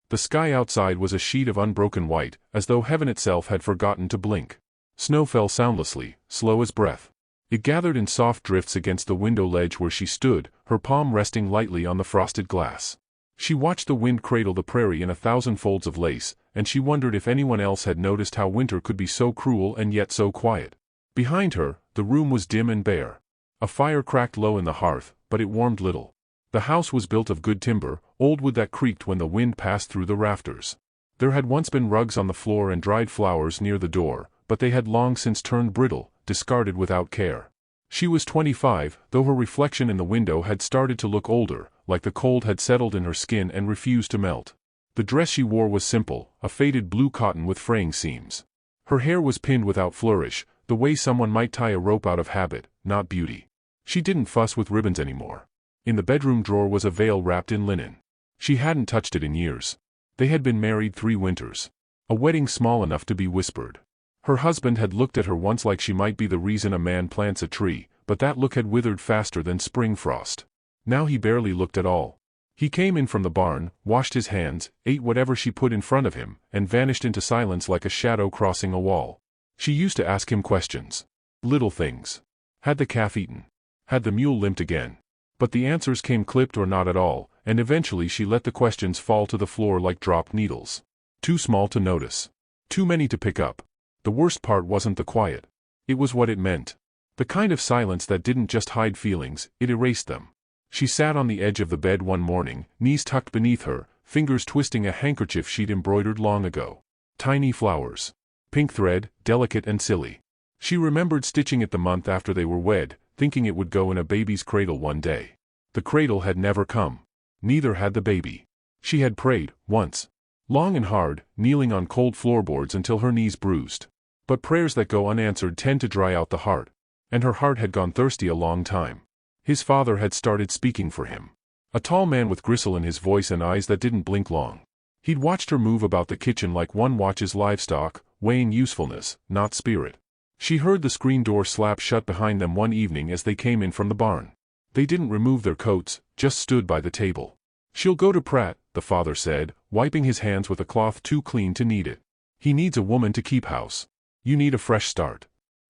The sky outside was a sheet of unbroken white, as though heaven itself had forgotten to blink. Snow fell soundlessly, slow as breath. It gathered in soft drifts against the window ledge where she stood, her palm resting lightly on the frosted glass. She watched the wind cradle the prairie in 1,000 folds of lace, and she wondered if anyone else had noticed how winter could be so cruel and yet so quiet. Behind her, the room was dim and bare. A fire cracked low in the hearth, but it warmed little. The house was built of good timber, old wood that creaked when the wind passed through the rafters. There had once been rugs on the floor and dried flowers near the door, but they had long since turned brittle, discarded without care. She was 25, though her reflection in the window had started to look older, like the cold had settled in her skin and refused to melt. The dress she wore was simple, a faded blue cotton with fraying seams. Her hair was pinned without flourish, the way someone might tie a rope out of habit, not beauty. She didn't fuss with ribbons anymore. In the bedroom drawer was a veil wrapped in linen. She hadn't touched it in years. They had been married 3 winters. A wedding small enough to be whispered. Her husband had looked at her once like she might be the reason a man plants a tree, but that look had withered faster than spring frost. Now he barely looked at all. He came in from the barn, washed his hands, ate whatever she put in front of him, and vanished into silence like a shadow crossing a wall. She used to ask him questions. Little things. Had the calf eaten? Had the mule limped again? But the answers came clipped or not at all, and eventually she let the questions fall to the floor like dropped needles. Too small to notice. Too many to pick up. The worst part wasn't the quiet. It was what it meant. The kind of silence that didn't just hide feelings, it erased them. She sat on the edge of the bed one morning, knees tucked beneath her, fingers twisting a handkerchief she'd embroidered long ago. Tiny flowers. Pink thread, delicate and silly. She remembered stitching it the month after they were wed, thinking it would go in a baby's cradle one day. The cradle had never come. Neither had the baby. She had prayed, once. Long and hard, kneeling on cold floorboards until her knees bruised. But prayers that go unanswered tend to dry out the heart. And her heart had gone thirsty a long time. His father had started speaking for him. A tall man with gristle in his voice and eyes that didn't blink long. He'd watched her move about the kitchen like one watches livestock, weighing usefulness, not spirit. She heard the screen door slap shut behind them one evening as they came in from the barn. They didn't remove their coats, just stood by the table. "She'll go to Pratt," the father said, wiping his hands with a cloth too clean to need it. "He needs a woman to keep house. You need a fresh start."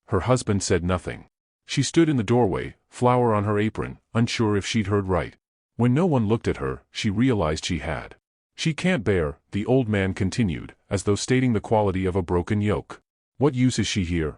Her husband said nothing. She stood in the doorway, flour on her apron, unsure if she'd heard right. When no one looked at her, she realized she had. "She can't bear," the old man continued, as though stating the quality of a broken yoke. "What use is she here?"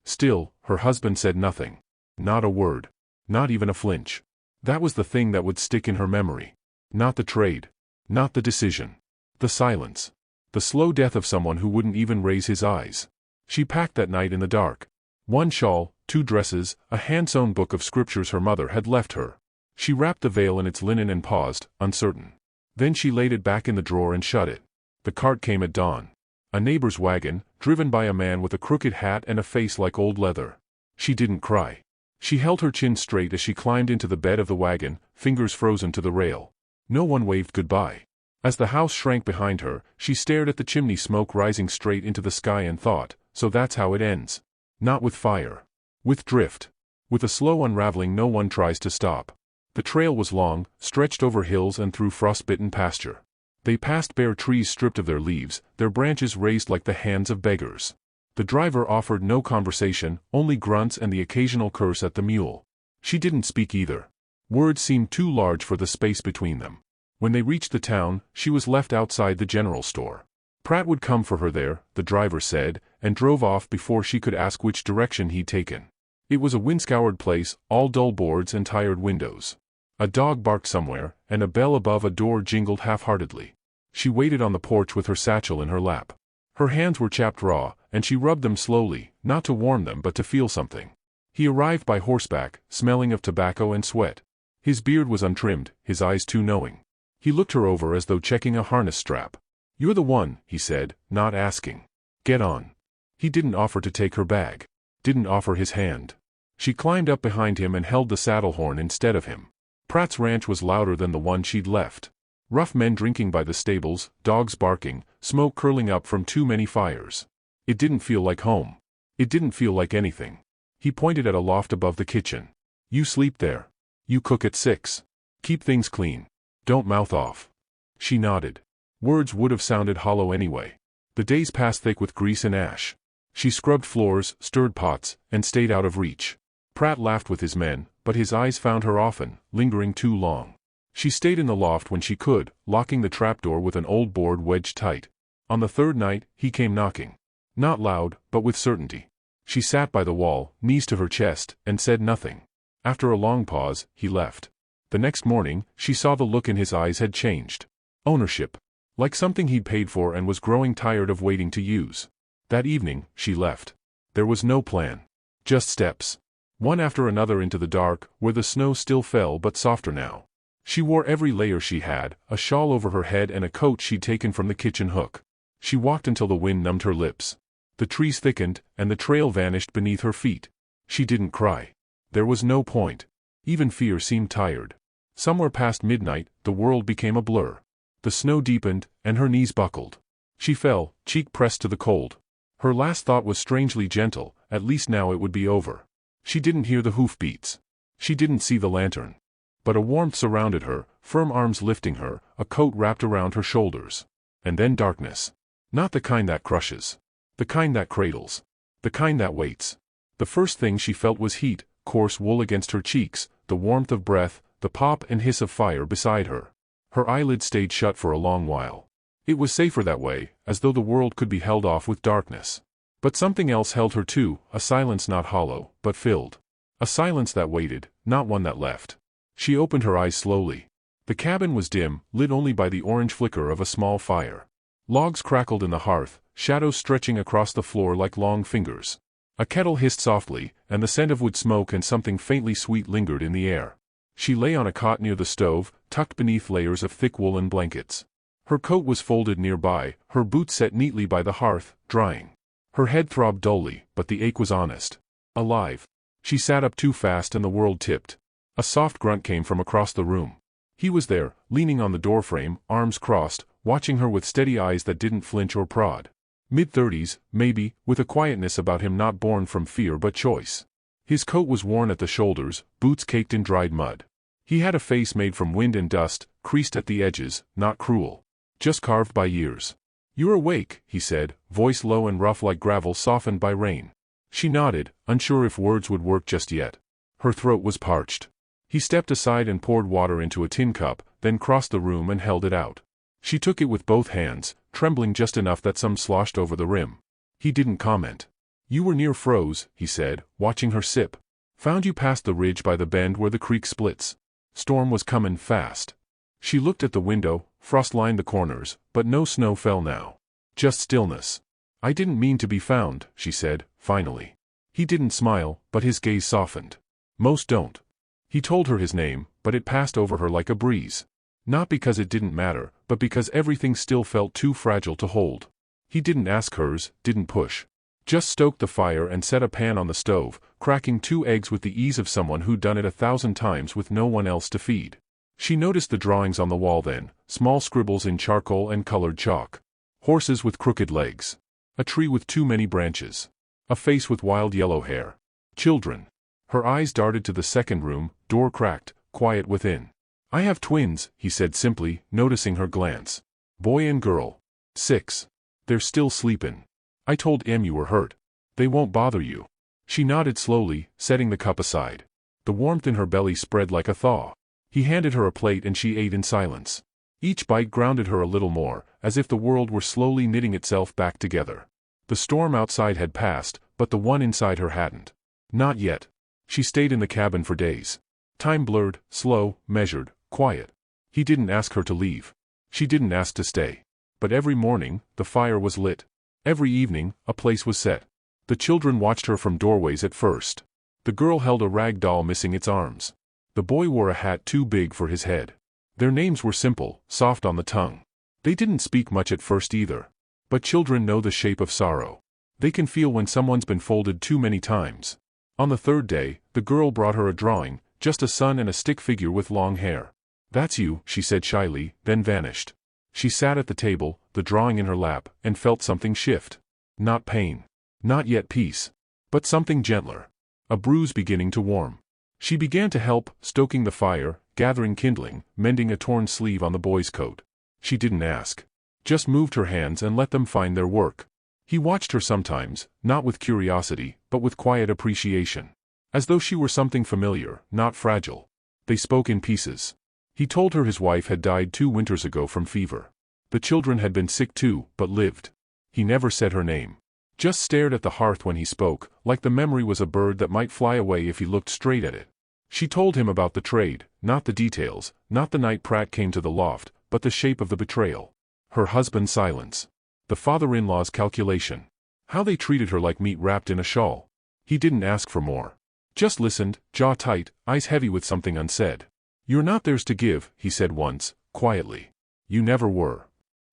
Still, her husband said nothing. Not a word. Not even a flinch. That was the thing that would stick in her memory. Not the trade. Not the decision. The silence. The slow death of someone who wouldn't even raise his eyes. She packed that night in the dark. 1 shawl, 2 dresses, a hand-sewn book of scriptures her mother had left her. She wrapped the veil in its linen and paused, uncertain. Then she laid it back in the drawer and shut it. The cart came at dawn. A neighbor's wagon, driven by a man with a crooked hat and a face like old leather. She didn't cry. She held her chin straight as she climbed into the bed of the wagon, fingers frozen to the rail. No one waved goodbye. As the house shrank behind her, she stared at the chimney smoke rising straight into the sky and thought, so that's how it ends. Not with fire. With drift. With a slow unraveling no one tries to stop. The trail was long, stretched over hills and through frost-bitten pasture. They passed bare trees stripped of their leaves, their branches raised like the hands of beggars. The driver offered no conversation, only grunts and the occasional curse at the mule. She didn't speak either. Words seemed too large for the space between them. When they reached the town, she was left outside the general store. Pratt would come for her there, the driver said, and drove off before she could ask which direction he'd taken. It was a wind-scoured place, all dull boards and tired windows. A dog barked somewhere, and a bell above a door jingled half-heartedly. She waited on the porch with her satchel in her lap. Her hands were chapped raw, and she rubbed them slowly, not to warm them but to feel something. He arrived by horseback, smelling of tobacco and sweat. His beard was untrimmed, his eyes too knowing. He looked her over as though checking a harness strap. "You're the one," he said, not asking. "Get on." He didn't offer to take her bag. Didn't offer his hand. She climbed up behind him and held the saddle horn instead of him. Pratt's ranch was louder than the one she'd left. Rough men drinking by the stables, dogs barking, smoke curling up from too many fires. It didn't feel like home. It didn't feel like anything. He pointed at a loft above the kitchen. "You sleep there. You cook at 6. Keep things clean. Don't mouth off." She nodded. Words would have sounded hollow anyway. The days passed thick with grease and ash. She scrubbed floors, stirred pots, and stayed out of reach. Pratt laughed with his men, but his eyes found her often, lingering too long. She stayed in the loft when she could, locking the trapdoor with an old board wedged tight. On the third night, he came knocking. Not loud, but with certainty. She sat by the wall, knees to her chest, and said nothing. After a long pause, he left. The next morning, she saw the look in his eyes had changed. Ownership. Like something he'd paid for and was growing tired of waiting to use. That evening, she left. There was no plan. Just steps. One after another into the dark, where the snow still fell but softer now. She wore every layer she had, a shawl over her head and a coat she'd taken from the kitchen hook. She walked until the wind numbed her lips. The trees thickened, and the trail vanished beneath her feet. She didn't cry. There was no point. Even fear seemed tired. Somewhere past midnight, the world became a blur. The snow deepened, and her knees buckled. She fell, cheek pressed to the cold. Her last thought was strangely gentle, at least now it would be over. She didn't hear the hoofbeats. She didn't see the lantern. But a warmth surrounded her, firm arms lifting her, a coat wrapped around her shoulders. And then darkness. Not the kind that crushes. The kind that cradles. The kind that waits. The first thing she felt was heat, coarse wool against her cheeks, the warmth of breath, the pop and hiss of fire beside her. Her eyelids stayed shut for a long while. It was safer that way, as though the world could be held off with darkness. But something else held her too, a silence not hollow, but filled. A silence that waited, not one that left. She opened her eyes slowly. The cabin was dim, lit only by the orange flicker of a small fire. Logs crackled in the hearth, shadows stretching across the floor like long fingers. A kettle hissed softly, and the scent of wood smoke and something faintly sweet lingered in the air. She lay on a cot near the stove, tucked beneath layers of thick woolen blankets. Her coat was folded nearby, her boots set neatly by the hearth, drying. Her head throbbed dully, but the ache was honest. Alive. She sat up too fast and the world tipped. A soft grunt came from across the room. He was there, leaning on the doorframe, arms crossed, watching her with steady eyes that didn't flinch or prod. Mid-30s, maybe, with a quietness about him not born from fear but choice. His coat was worn at the shoulders, boots caked in dried mud. He had a face made from wind and dust, creased at the edges, not cruel. Just carved by years. "You're awake," he said, voice low and rough like gravel softened by rain. She nodded, unsure if words would work just yet. Her throat was parched. He stepped aside and poured water into a tin cup, then crossed the room and held it out. She took it with both hands, trembling just enough that some sloshed over the rim. He didn't comment. "You were near froze," he said, watching her sip. "Found you past the ridge by the bend where the creek splits. Storm was comin' fast." She looked at the window, frost lined the corners, but no snow fell now. Just stillness. "I didn't mean to be found," she said, finally. He didn't smile, but his gaze softened. "Most don't." He told her his name, but it passed over her like a breeze. Not because it didn't matter, but because everything still felt too fragile to hold. He didn't ask hers, didn't push. Just stoked the fire and set a pan on the stove, cracking 2 eggs with the ease of someone who'd done it 1,000 times with no one else to feed. She noticed the drawings on the wall then, small scribbles in charcoal and colored chalk. Horses with crooked legs. A tree with too many branches. A face with wild yellow hair. Children. Her eyes darted to the second room, door cracked, quiet within. "I have twins," he said simply, noticing her glance. "Boy and girl. 6. They're still sleepin'. I told Em you were hurt. They won't bother you." She nodded slowly, setting the cup aside. The warmth in her belly spread like a thaw. He handed her a plate and she ate in silence. Each bite grounded her a little more, as if the world were slowly knitting itself back together. The storm outside had passed, but the one inside her hadn't. Not yet. She stayed in the cabin for days. Time blurred, slow, measured, quiet. He didn't ask her to leave. She didn't ask to stay. But every morning, the fire was lit. Every evening, a place was set. The children watched her from doorways at first. The girl held a rag doll missing its arms. The boy wore a hat too big for his head. Their names were simple, soft on the tongue. They didn't speak much at first either. But children know the shape of sorrow. They can feel when someone's been folded too many times. On the third day, the girl brought her a drawing, just a sun and a stick figure with long hair. "That's you," she said shyly, then vanished. She sat at the table, the drawing in her lap, and felt something shift. Not pain. Not yet peace. But something gentler. A bruise beginning to warm. She began to help, stoking the fire, gathering kindling, mending a torn sleeve on the boy's coat. She didn't ask. just moved her hands and let them find their work. He watched her sometimes, not with curiosity, but with quiet appreciation. As though she were something familiar, not fragile. They spoke in pieces. He told her his wife had died 2 winters ago from fever. The children had been sick too, but lived. He never said her name. Just stared at the hearth when he spoke, like the memory was a bird that might fly away if he looked straight at it. She told him about the trade, not the details, not the night Pratt came to the loft, but the shape of the betrayal. Her husband's silence. The father-in-law's calculation. How they treated her like meat wrapped in a shawl. He didn't ask for more. Just listened, jaw tight, eyes heavy with something unsaid. "You're not theirs to give," he said once, quietly. "You never were."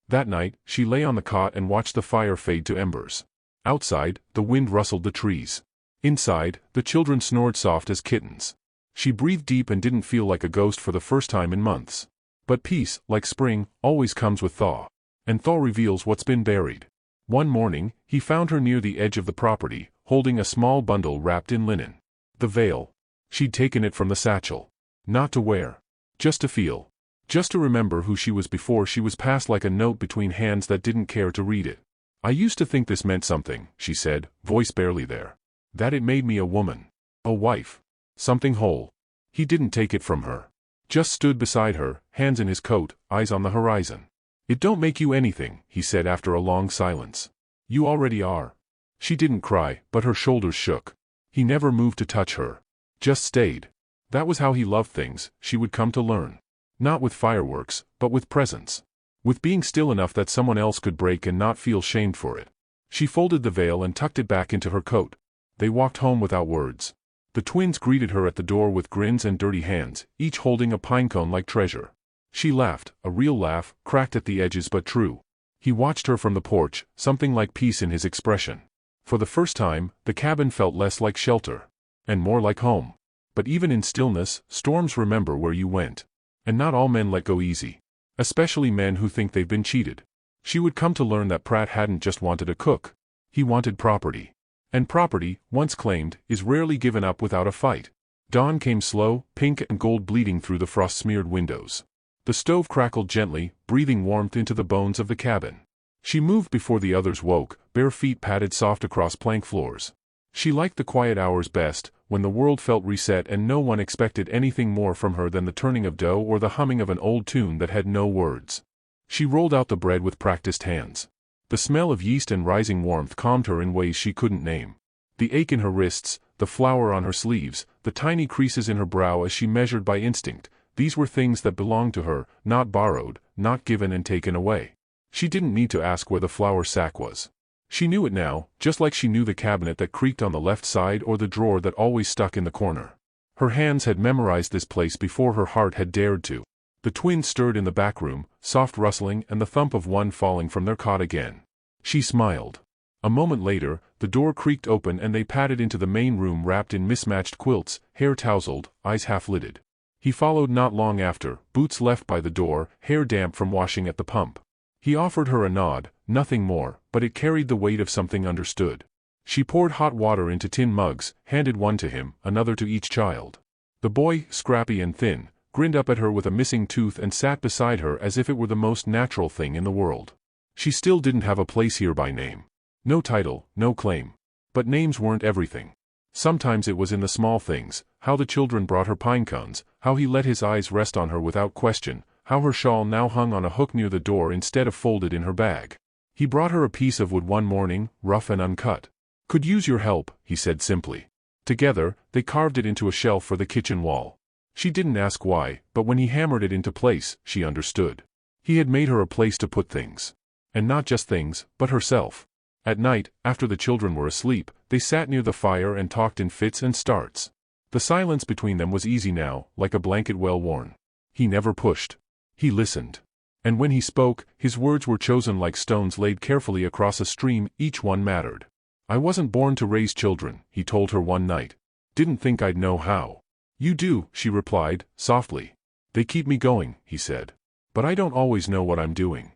That night, she lay on the cot and watched the fire fade to embers. Outside, the wind rustled the trees. Inside, the children snored soft as kittens. She breathed deep and didn't feel like a ghost for the first time in months. But peace, like spring, always comes with thaw. And thaw reveals what's been buried. One morning, he found her near the edge of the property, holding a small bundle wrapped in linen. The veil. She'd taken it from the satchel. Not to wear. Just to feel. Just to remember who she was before she was passed like a note between hands that didn't care to read it. "I used to think this meant something," she said, voice barely there. "That it made me a woman. A wife. Something whole." He didn't take it from her. Just stood beside her, hands in his coat, eyes on the horizon. "It don't make you anything," he said after a long silence. "You already are." She didn't cry, but her shoulders shook. He never moved to touch her. Just stayed. That was how he loved things, she would come to learn. Not with fireworks, but with presence. With being still enough that someone else could break and not feel shamed for it. She folded the veil and tucked it back into her coat. They walked home without words. The twins greeted her at the door with grins and dirty hands, each holding a pinecone like treasure. She laughed, a real laugh, cracked at the edges but true. He watched her from the porch, something like peace in his expression. For the first time, the cabin felt less like shelter. And more like home. But even in stillness, storms remember where you went. And not all men let go easy. Especially men who think they've been cheated. She would come to learn that Pratt hadn't just wanted a cook. He wanted property. And property, once claimed, is rarely given up without a fight. Dawn came slow, pink and gold bleeding through the frost-smeared windows. The stove crackled gently, breathing warmth into the bones of the cabin. She moved before the others woke, bare feet padded soft across plank floors. She liked the quiet hours best, when the world felt reset and no one expected anything more from her than the turning of dough or the humming of an old tune that had no words. She rolled out the bread with practiced hands. The smell of yeast and rising warmth calmed her in ways she couldn't name. The ache in her wrists, the flour on her sleeves, the tiny creases in her brow as she measured by instinct, these were things that belonged to her, not borrowed, not given and taken away. She didn't need to ask where the flour sack was. She knew it now, just like she knew the cabinet that creaked on the left side or the drawer that always stuck in the corner. Her hands had memorized this place before her heart had dared to. The twins stirred in the back room, soft rustling and the thump of one falling from their cot again. She smiled. A moment later, the door creaked open and they padded into the main room wrapped in mismatched quilts, hair tousled, eyes half-lidded. He followed not long after, boots left by the door, hair damp from washing at the pump. He offered her a nod, nothing more, but it carried the weight of something understood. She poured hot water into tin mugs, handed one to him, another to each child. The boy, scrappy and thin, grinned up at her with a missing tooth and sat beside her as if it were the most natural thing in the world. She still didn't have a place here by name. No title, no claim. But names weren't everything. Sometimes it was in the small things, how the children brought her pinecones, how he let his eyes rest on her without question, how her shawl now hung on a hook near the door instead of folded in her bag. He brought her a piece of wood one morning, rough and uncut. "Could use your help," he said simply. Together, they carved it into a shelf for the kitchen wall. She didn't ask why, but when he hammered it into place, she understood. He had made her a place to put things. And not just things, but herself. At night, after the children were asleep, they sat near the fire and talked in fits and starts. The silence between them was easy now, like a blanket well worn. He never pushed. He listened. And when he spoke, his words were chosen like stones laid carefully across a stream, each one mattered. "I wasn't born to raise children," he told her one night. "Didn't think I'd know how." "You do," she replied, softly. "They keep me going," he said. "But I don't always know what I'm doing."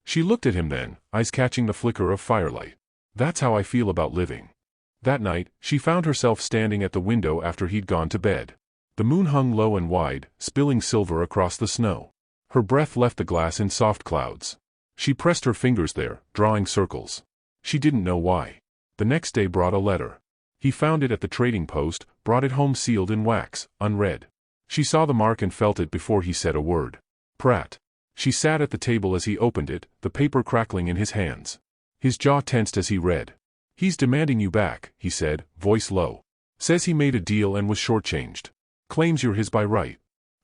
She looked at him then, eyes catching the flicker of firelight. "That's how I feel about living." That night, she found herself standing at the window after he'd gone to bed. The moon hung low and wide, spilling silver across the snow. Her breath left the glass in soft clouds. She pressed her fingers there, drawing circles. She didn't know why. The next day brought a letter. He found it at the trading post, brought it home sealed in wax, unread. She saw the mark and felt it before he said a word. Pratt. She sat at the table as he opened it, the paper crackling in his hands. His jaw tensed as he read. "He's demanding you back," he said, voice low. "Says he made a deal and was shortchanged. Claims you're his by right."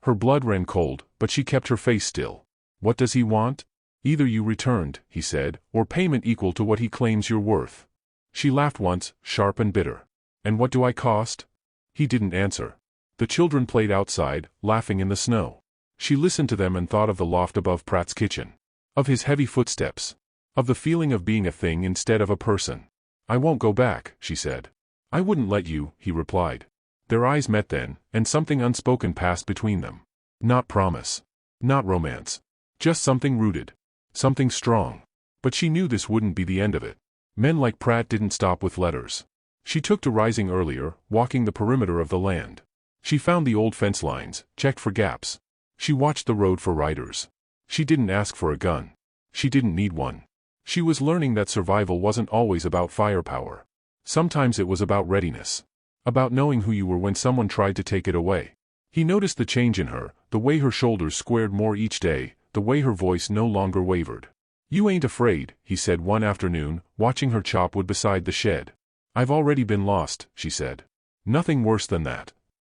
Her blood ran cold, but she kept her face still. "What does he want?" "Either you returned," he said, "or payment equal to what he claims you're worth." She laughed once, sharp and bitter. "And what do I cost?" He didn't answer. The children played outside, laughing in the snow. She listened to them and thought of the loft above Pratt's kitchen. Of his heavy footsteps. Of the feeling of being a thing instead of a person. "I won't go back," she said. "I wouldn't let you," he replied. Their eyes met then, and something unspoken passed between them. Not promise. Not romance. Just something rooted. Something strong. But she knew this wouldn't be the end of it. Men like Pratt didn't stop with letters. She took to rising earlier, walking the perimeter of the land. She found the old fence lines, checked for gaps. She watched the road for riders. She didn't ask for a gun. She didn't need one. She was learning that survival wasn't always about firepower. Sometimes it was about readiness. About knowing who you were when someone tried to take it away. He noticed the change in her, the way her shoulders squared more each day, the way her voice no longer wavered. "You ain't afraid," he said one afternoon, watching her chop wood beside the shed. "I've already been lost," she said. "Nothing worse than that."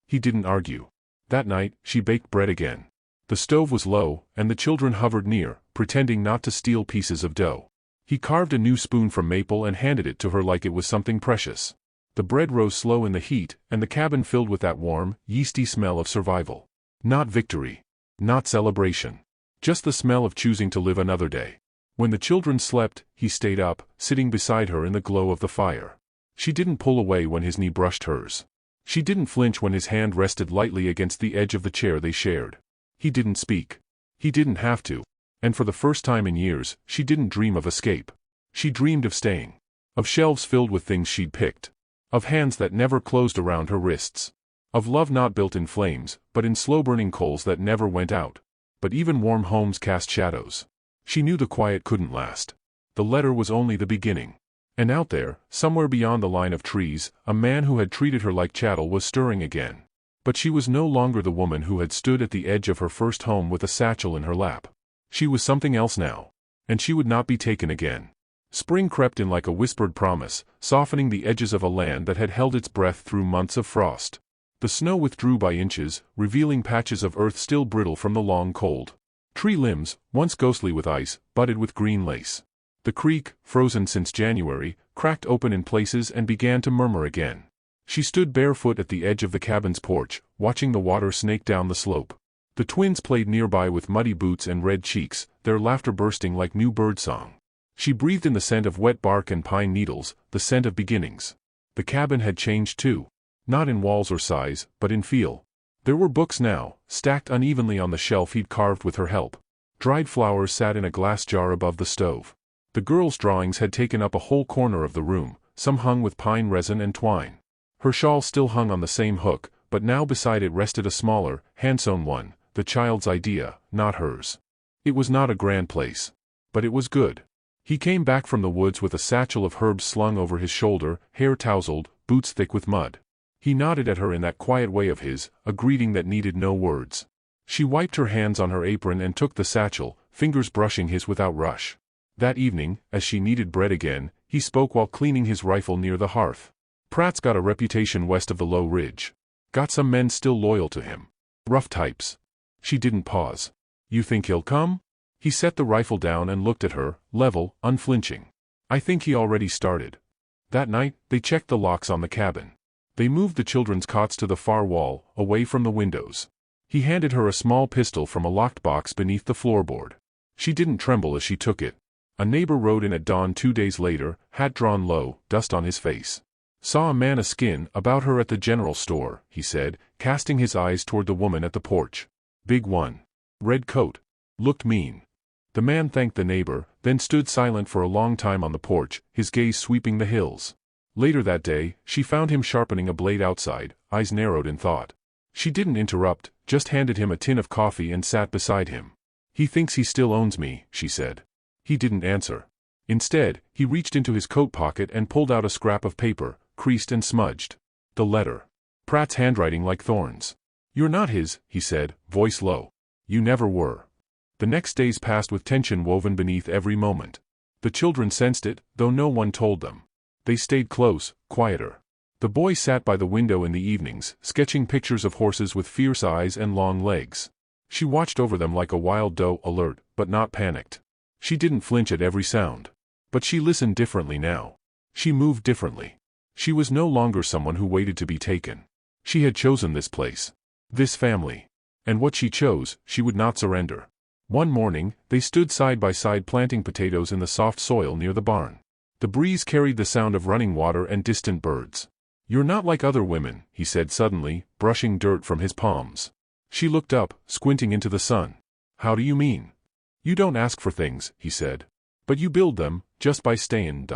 He didn't argue. That night, she baked bread again. The stove was low, and the children hovered near, pretending not to steal pieces of dough. He carved a new spoon from maple and handed it to her like it was something precious. The bread rose slow in the heat, and the cabin filled with that warm, yeasty smell of survival. Not victory. Not celebration. Just the smell of choosing to live another day. When the children slept, he stayed up, sitting beside her in the glow of the fire. She didn't pull away when his knee brushed hers. She didn't flinch when his hand rested lightly against the edge of the chair they shared. He didn't speak. He didn't have to. And for the first time in years, she didn't dream of escape. She dreamed of staying. Of shelves filled with things she'd picked. Of hands that never closed around her wrists. Of love not built in flames, but in slow-burning coals that never went out. But even warm homes cast shadows. She knew the quiet couldn't last. The letter was only the beginning. And out there, somewhere beyond the line of trees, a man who had treated her like chattel was stirring again. But she was no longer the woman who had stood at the edge of her first home with a satchel in her lap. She was something else now. And she would not be taken again. Spring crept in like a whispered promise, softening the edges of a land that had held its breath through months of frost. The snow withdrew by inches, revealing patches of earth still brittle from the long cold. Tree limbs, once ghostly with ice, budded with green lace. The creek, frozen since January, cracked open in places and began to murmur again. She stood barefoot at the edge of the cabin's porch, watching the water snake down the slope. The twins played nearby with muddy boots and red cheeks, their laughter bursting like new birdsong. She breathed in the scent of wet bark and pine needles, the scent of beginnings. The cabin had changed too. Not in walls or size, but in feel. There were books now, stacked unevenly on the shelf he'd carved with her help. Dried flowers sat in a glass jar above the stove. The girls' drawings had taken up a whole corner of the room, some hung with pine resin and twine. Her shawl still hung on the same hook, but now beside it rested a smaller, hand-sewn one, the child's idea, not hers. It was not a grand place. But it was good. He came back from the woods with a satchel of herbs slung over his shoulder, hair tousled, boots thick with mud. He nodded at her in that quiet way of his, a greeting that needed no words. She wiped her hands on her apron and took the satchel, fingers brushing his without rush. That evening, as she kneaded bread again, he spoke while cleaning his rifle near the hearth. "Pratt's got a reputation west of the low ridge. Got some men still loyal to him. Rough types." She didn't pause. "You think he'll come?" He set the rifle down and looked at her, level, unflinching. "I think he already started." That night, they checked the locks on the cabin. They moved the children's cots to the far wall, away from the windows. He handed her a small pistol from a locked box beneath the floorboard. She didn't tremble as she took it. A neighbor rode in at dawn 2 days later, hat drawn low, dust on his face. "Saw a man a skin about her at the general store," he said, casting his eyes toward the woman at the porch. "Big one. Red coat. Looked mean." The man thanked the neighbor, then stood silent for a long time on the porch, his gaze sweeping the hills. Later that day, she found him sharpening a blade outside, eyes narrowed in thought. She didn't interrupt, just handed him a tin of coffee and sat beside him. "He thinks he still owns me," she said. He didn't answer. Instead, he reached into his coat pocket and pulled out a scrap of paper, creased and smudged. The letter. Pratt's handwriting like thorns. "You're not his," he said, voice low. "You never were." The next days passed with tension woven beneath every moment. The children sensed it, though no one told them. They stayed close, quieter. The boy sat by the window in the evenings, sketching pictures of horses with fierce eyes and long legs. She watched over them like a wild doe, alert, but not panicked. She didn't flinch at every sound. But she listened differently now. She moved differently. She was no longer someone who waited to be taken. She had chosen this place. This family. And what she chose, she would not surrender. One morning, they stood side by side planting potatoes in the soft soil near the barn. The breeze carried the sound of running water and distant birds. "You're not like other women," he said suddenly, brushing dirt from his palms. She looked up, squinting into the sun. "How do you mean?" "You don't ask for things," he said. "But you build them, just by staying.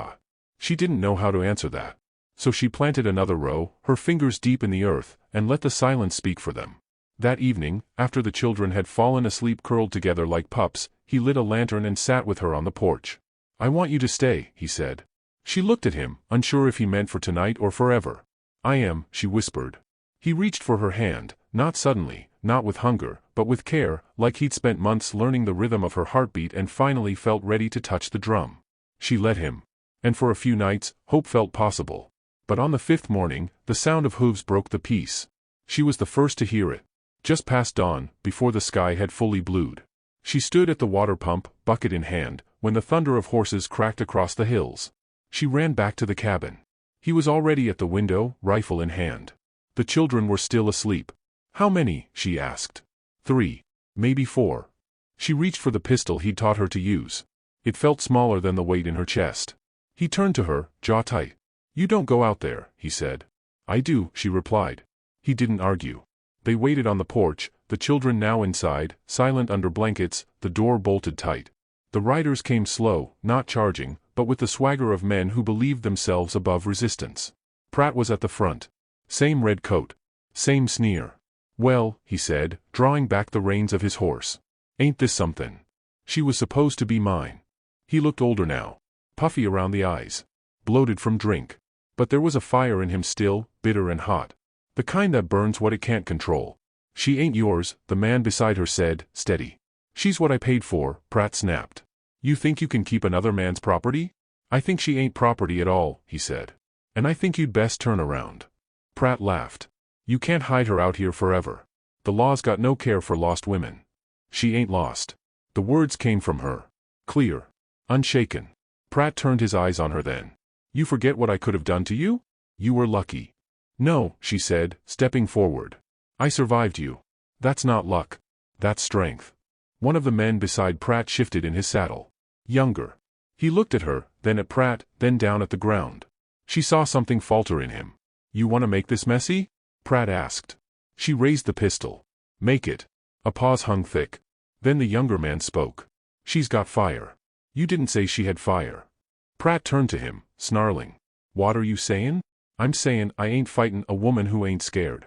She didn't know how to answer that. So she planted another row, her fingers deep in the earth, and let the silence speak for them. That evening, after the children had fallen asleep curled together like pups, he lit a lantern and sat with her on the porch. "I want you to stay," he said. She looked at him, unsure if he meant for tonight or forever. "I am," she whispered. He reached for her hand, not suddenly, not with hunger, but with care, like he'd spent months learning the rhythm of her heartbeat and finally felt ready to touch the drum. She let him. And for a few nights, hope felt possible. But on the fifth morning, the sound of hooves broke the peace. She was the first to hear it. Just past dawn, before the sky had fully blued. She stood at the water pump, bucket in hand, when the thunder of horses cracked across the hills. She ran back to the cabin. He was already at the window, rifle in hand. The children were still asleep. "How many?" she asked. "3. Maybe 4. She reached for the pistol he'd taught her to use. It felt smaller than the weight in her chest. He turned to her, jaw tight. "You don't go out there," he said. "I do," she replied. He didn't argue. They waited on the porch, the children now inside, silent under blankets, the door bolted tight. The riders came slow, not charging, but with the swagger of men who believed themselves above resistance. Pratt was at the front. Same red coat. Same sneer. "Well," he said, drawing back the reins of his horse. "Ain't this something? She was supposed to be mine." He looked older now. Puffy around the eyes. Bloated from drink. But there was a fire in him still, bitter and hot. The kind that burns what it can't control. "She ain't yours," the man beside her said, steady. "She's what I paid for," Pratt snapped. "You think you can keep another man's property?" "I think she ain't property at all," he said. "And I think you'd best turn around." Pratt laughed. "You can't hide her out here forever. The law's got no care for lost women." "She ain't lost." The words came from her. Clear. Unshaken. Pratt turned his eyes on her then. "You forget what I could have done to you? You were lucky." "No," she said, stepping forward. "I survived you. That's not luck. That's strength." One of the men beside Pratt shifted in his saddle. Younger. He looked at her, then at Pratt, then down at the ground. She saw something falter in him. "You want to make this messy?" Pratt asked. She raised the pistol. "Make it." A pause hung thick. Then the younger man spoke. "She's got fire." "You didn't say she had fire." Pratt turned to him, snarling. "What are you sayin'?" "I'm sayin' I ain't fightin' a woman who ain't scared."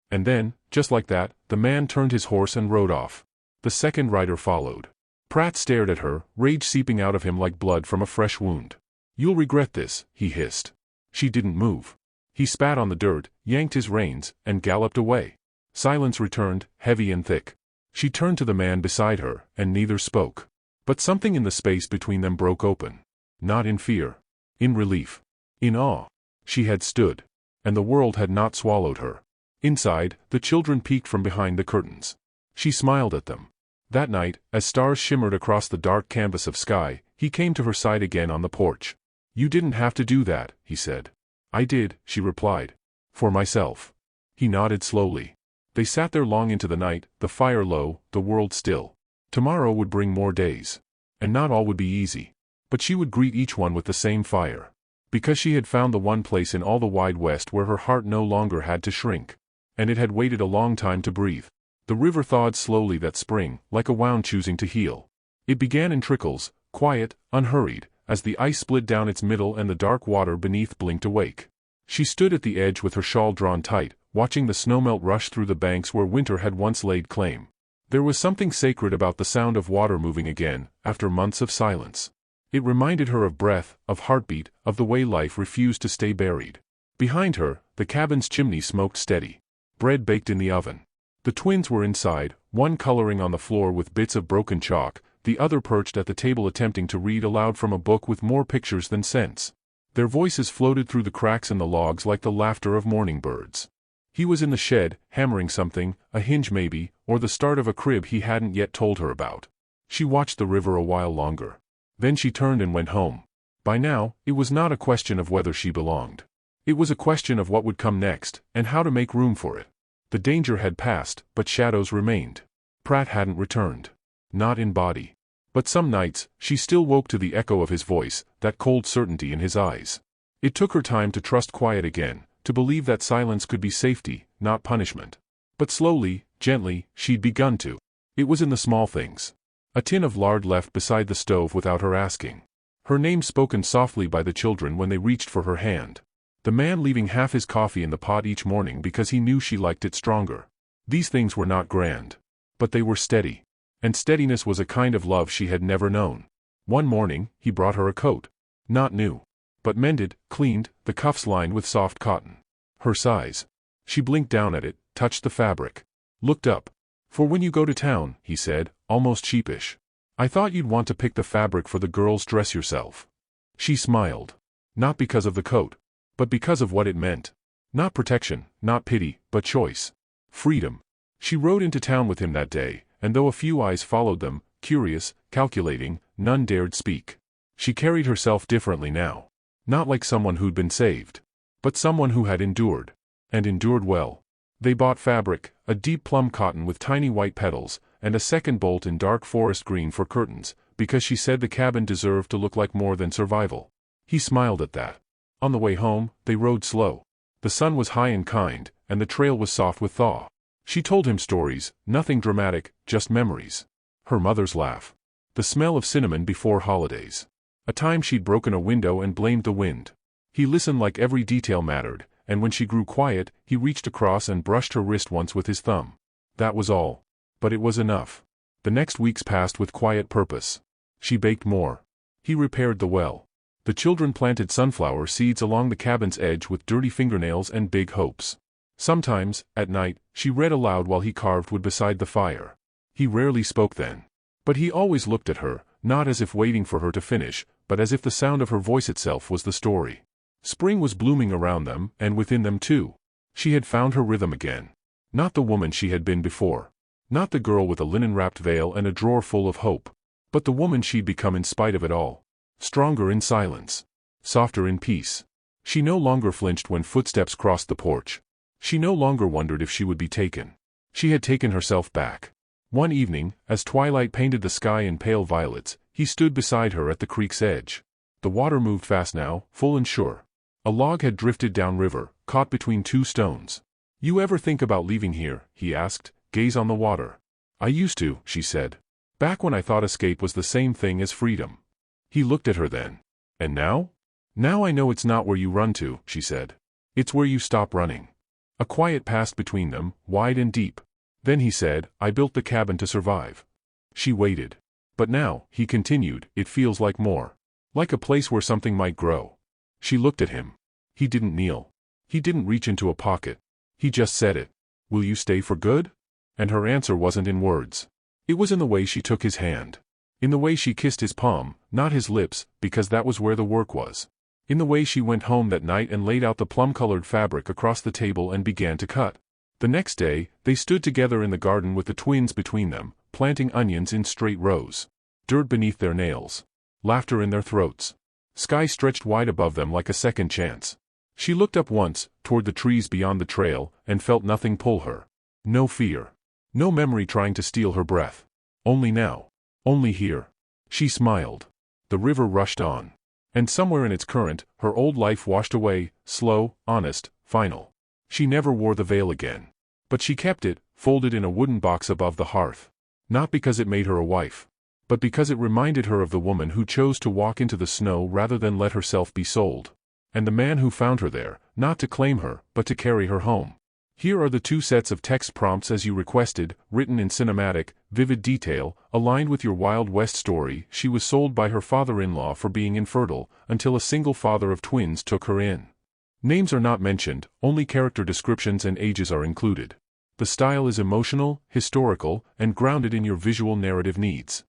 And then, just like that, the man turned his horse and rode off. The second rider followed. Pratt stared at her, rage seeping out of him like blood from a fresh wound. "You'll regret this," he hissed. She didn't move. He spat on the dirt, yanked his reins, and galloped away. Silence returned, heavy and thick. She turned to the man beside her, and neither spoke. But something in the space between them broke open. Not in fear. In relief. In awe. She had stood. And the world had not swallowed her. Inside, the children peeked from behind the curtains. She smiled at them. That night, as stars shimmered across the dark canvas of sky, he came to her side again on the porch. "You didn't have to do that," he said. "I did," she replied. "For myself." He nodded slowly. They sat there long into the night, the fire low, the world still. Tomorrow would bring more days. And not all would be easy. But she would greet each one with the same fire. Because she had found the one place in all the wide West where her heart no longer had to shrink. And it had waited a long time to breathe. The river thawed slowly that spring, like a wound choosing to heal. It began in trickles, quiet, unhurried, as the ice split down its middle and the dark water beneath blinked awake. She stood at the edge with her shawl drawn tight, watching the snowmelt rush through the banks where winter had once laid claim. There was something sacred about the sound of water moving again, after months of silence. It reminded her of breath, of heartbeat, of the way life refused to stay buried. Behind her, the cabin's chimney smoked steady. Bread baked in the oven. The twins were inside, one coloring on the floor with bits of broken chalk, the other perched at the table attempting to read aloud from a book with more pictures than sense. Their voices floated through the cracks in the logs like the laughter of morning birds. He was in the shed, hammering something, a hinge maybe, or the start of a crib he hadn't yet told her about. She watched the river a while longer. Then she turned and went home. By now, it was not a question of whether she belonged. It was a question of what would come next, and how to make room for it. The danger had passed, but shadows remained. Pratt hadn't returned. Not in body. But some nights, she still woke to the echo of his voice, that cold certainty in his eyes. It took her time to trust quiet again, to believe that silence could be safety, not punishment. But slowly, gently, she'd begun to. It was in the small things. A tin of lard left beside the stove without her asking. Her name spoken softly by the children when they reached for her hand. The man leaving half his coffee in the pot each morning because he knew she liked it stronger. These things were not grand. But they were steady. And steadiness was a kind of love she had never known. One morning, he brought her a coat. Not new. But mended, cleaned, the cuffs lined with soft cotton. Her size. She blinked down at it, touched the fabric. Looked up. "For when you go to town," he said, almost sheepish. "I thought you'd want to pick the fabric for the girls' dress yourself." She smiled. Not because of the coat. But because of what it meant. Not protection, not pity, but choice. Freedom. She rode into town with him that day, and though a few eyes followed them, curious, calculating, none dared speak. She carried herself differently now. Not like someone who'd been saved. But someone who had endured. And endured well. They bought fabric, a deep plum cotton with tiny white petals, and a second bolt in dark forest green for curtains, because she said the cabin deserved to look like more than survival. He smiled at that. On the way home, they rode slow. The sun was high and kind, and the trail was soft with thaw. She told him stories, nothing dramatic, just memories. Her mother's laugh. The smell of cinnamon before holidays. A time she'd broken a window and blamed the wind. He listened like every detail mattered, and when she grew quiet, he reached across and brushed her wrist once with his thumb. That was all. But it was enough. The next weeks passed with quiet purpose. She baked more. He repaired the well. The children planted sunflower seeds along the cabin's edge with dirty fingernails and big hopes. Sometimes, at night, she read aloud while he carved wood beside the fire. He rarely spoke then. But he always looked at her, not as if waiting for her to finish, but as if the sound of her voice itself was the story. Spring was blooming around them, and within them too. She had found her rhythm again. Not the woman she had been before. Not the girl with a linen-wrapped veil and a drawer full of hope. But the woman she'd become in spite of it all. Stronger in silence. Softer in peace. She no longer flinched when footsteps crossed the porch. She no longer wondered if she would be taken. She had taken herself back. One evening, as twilight painted the sky in pale violets, he stood beside her at the creek's edge. The water moved fast now, full and sure. A log had drifted downriver, caught between two stones. "You ever think about leaving here?" he asked, gaze on the water. "I used to," she said. "Back when I thought escape was the same thing as freedom." He looked at her then. "And now?" "Now I know it's not where you run to," she said. "It's where you stop running." A quiet passed between them, wide and deep. Then he said, "I built the cabin to survive." She waited. "But now," he continued, "it feels like more. Like a place where something might grow." She looked at him. He didn't kneel. He didn't reach into a pocket. He just said it. "Will you stay for good?" And her answer wasn't in words. It was in the way she took his hand. In the way she kissed his palm, not his lips, because that was where the work was. In the way she went home that night and laid out the plum-colored fabric across the table and began to cut. The next day, they stood together in the garden with the twins between them, planting onions in straight rows. Dirt beneath their nails. Laughter in their throats. Sky stretched wide above them like a second chance. She looked up once, toward the trees beyond the trail, and felt nothing pull her. No fear. No memory trying to steal her breath. Only now. Only here. She smiled. The river rushed on. And somewhere in its current, her old life washed away, slow, honest, final. She never wore the veil again. But she kept it, folded in a wooden box above the hearth. Not because it made her a wife. But because it reminded her of the woman who chose to walk into the snow rather than let herself be sold. And the man who found her there, not to claim her, but to carry her home. Here are the 2 sets of text prompts as you requested, written in cinematic, vivid detail, aligned with your Wild West story. She was sold by her father-in-law for being infertile, until a single father of twins took her in. Names are not mentioned, only character descriptions and ages are included. The style is emotional, historical, and grounded in your visual narrative needs.